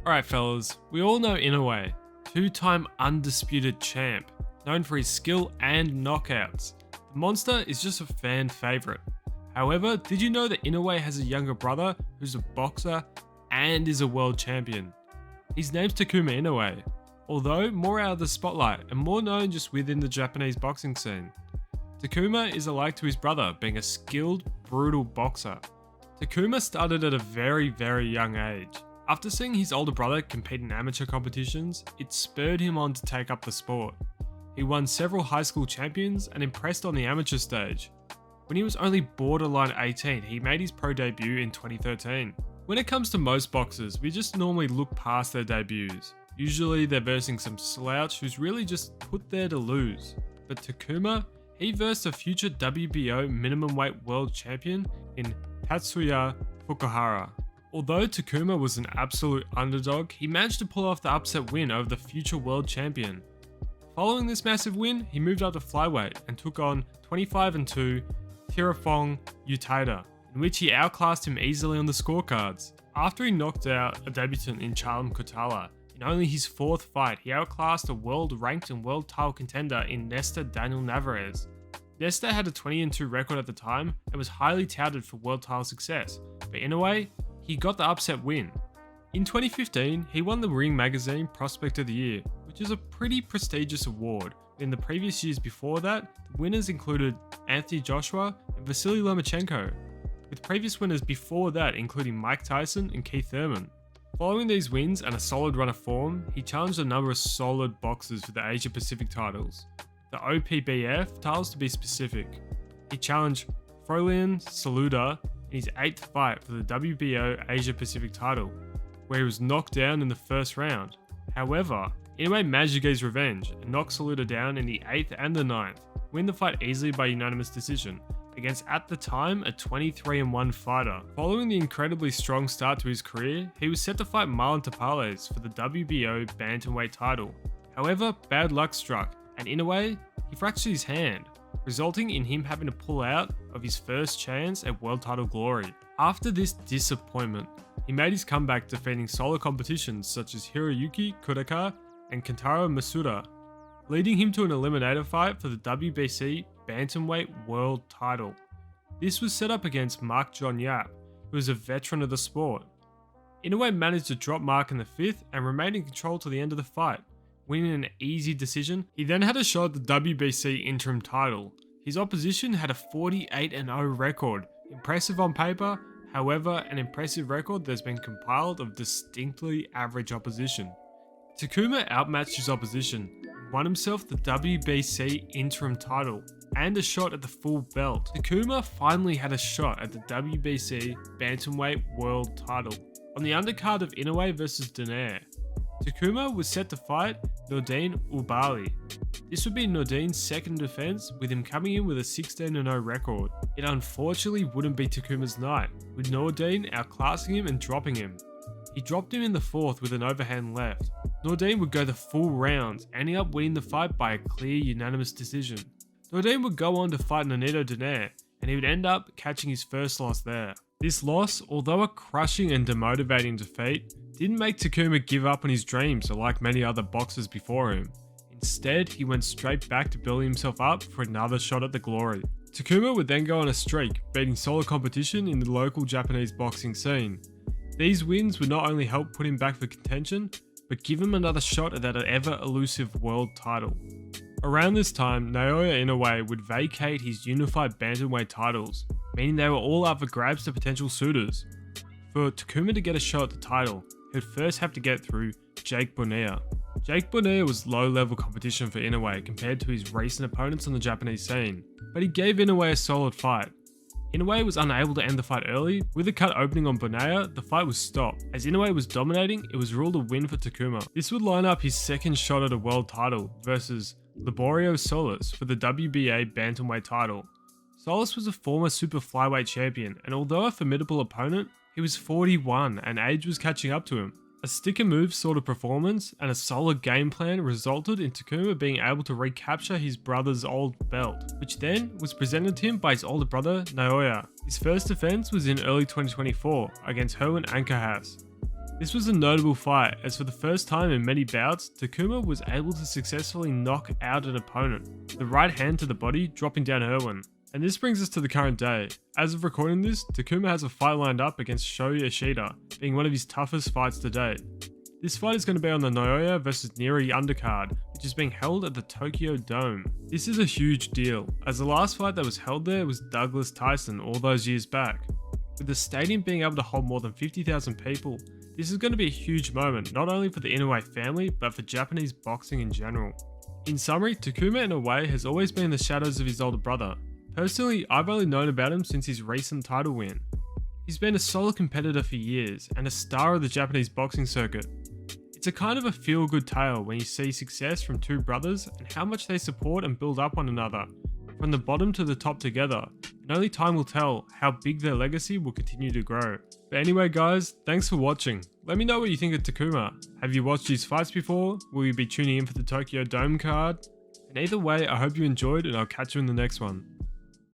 Alright fellas, we all know Inoue, two-time undisputed champ, known for his skill and knockouts. The monster is just a fan favourite. However, did you know that Inoue has a younger brother who's a boxer and is a world champion? His name's Takuma Inoue, although more out of the spotlight and more known just within the Japanese boxing scene. Takuma is alike to his brother, being a skilled, brutal boxer. Takuma started at a very young age. After seeing his older brother compete in amateur competitions, it spurred him on to take up the sport. He won several high school champions and impressed on the amateur stage. When he was only borderline 18, he made his pro debut in 2013. When it comes to most boxers, we just normally look past their debuts. Usually they're versing some slouch who's really just put there to lose. But Takuma, he versed a future WBO minimum weight world champion in Tatsuya Fukuhara. Although Takuma was an absolute underdog, he managed to pull off the upset win over the future world champion. Following this massive win, he moved up to flyweight and took on 25-2 Tirafong Utada, in which he outclassed him easily on the scorecards. After he knocked out a debutant in Charlam Kotala, in only his fourth fight, he outclassed a world-ranked and world title contender in Nesta Daniel Navarez. Nesta had a 20-2 record at the time and was highly touted for world title success, but Inoue, he got the upset win. In 2015, he won the Ring Magazine Prospect of the Year, which is a pretty prestigious award. In the previous years before that, the winners included Anthony Joshua and Vasily Lomachenko, with previous winners before that including Mike Tyson and Keith Thurman. Following these wins and a solid run of form, he challenged a number of solid boxers for the Asia Pacific titles, the OPBF titles to be specific. He challenged Frolian Saluda in his 8th fight for the WBO Asia Pacific title, where he was knocked down in the first round. However, Inoue managed to get his revenge and knocked Saluda down in the 8th and the 9th, win the fight easily by unanimous decision, against at the time a 23-1 fighter. Following the incredibly strong start to his career, he was set to fight Marlon Tapales for the WBO Bantamweight title. However, bad luck struck, and Inoue, he fractured his hand, resulting in him having to pull out of his first chance at world title glory. After this disappointment, he made his comeback defeating solo competitions such as Hiroyuki Kudaka and Kentaro Masuda, leading him to an eliminator fight for the WBC Bantamweight World title. This was set up against Mark John Yap, who is a veteran of the sport. Inoue managed to drop Mark in the 5th and remained in control till the end of the fight, winning an easy decision. He then had a shot at the WBC interim title. His opposition had a 48-0 record, impressive on paper, however an impressive record that's been compiled of distinctly average opposition. Takuma outmatched his opposition, won himself the WBC interim title, and a shot at the full belt. Takuma finally had a shot at the WBC Bantamweight World title on the undercard of Inoue vs Donaire. Takuma was set to fight Nordine Ubali. This would be Nordine's second defense, with him coming in with a 16-0 record. It unfortunately wouldn't be Takuma's night, with Nordine outclassing him and dropping him. He dropped him in the 4th with an overhand left. Nordine would go the full rounds, ending up winning the fight by a clear unanimous decision. Nordine would go on to fight Nonito Donaire, and he would end up catching his first loss there. This loss, although a crushing and demotivating defeat, didn't make Takuma give up on his dreams like many other boxers before him. Instead, he went straight back to building himself up for another shot at the glory. Takuma would then go on a streak, beating solo competition in the local Japanese boxing scene. These wins would not only help put him back for contention, but give him another shot at that ever-elusive world title. Around this time, Naoya Inoue would vacate his unified bantamweight titles, meaning they were all up for grabs to potential suitors. For Takuma to get a shot at the title, he would first have to get through Jake Bonilla. Jake Bonilla was low-level competition for Inoue compared to his recent opponents on the Japanese scene, but he gave Inoue a solid fight. Inoue was unable to end the fight early. With the cut opening on Bonilla, the fight was stopped. As Inoue was dominating, it was ruled a win for Takuma. This would line up his second shot at a world title versus Liborio Solis for the WBA Bantamweight title. Solis was a former super flyweight champion, and although a formidable opponent, he was 41 and age was catching up to him. A sticker move sort of performance and a solid game plan resulted in Takuma being able to recapture his brother's old belt, which then was presented to him by his older brother Naoya. His first defense was in early 2024 against Herwin Ankerhaus. This was a notable fight, as for the first time in many bouts, Takuma was able to successfully knock out an opponent, the right hand to the body dropping down Irwin. And this brings us to the current day. As of recording this, Takuma has a fight lined up against Sho Yoshida, being one of his toughest fights to date. This fight is going to be on the Naoya vs Neri undercard, which is being held at the Tokyo Dome. This is a huge deal, as the last fight that was held there was Douglas Tyson all those years back. With the stadium being able to hold more than 50,000 people, this is going to be a huge moment, not only for the Inoue family, but for Japanese boxing in general. In summary, Takuma Inoue has always been in the shadows of his older brother. Personally, I've only known about him since his recent title win. He's been a solid competitor for years, and a star of the Japanese boxing circuit. It's a kind of a feel-good tale when you see success from two brothers and how much they support and build up one another, from the bottom to the top together, and only time will tell how big their legacy will continue to grow. But anyway guys, thanks for watching. Let me know what you think of Takuma. Have you watched his fights before? Will you be tuning in for the Tokyo Dome card? And either way, I hope you enjoyed and I'll catch you in the next one.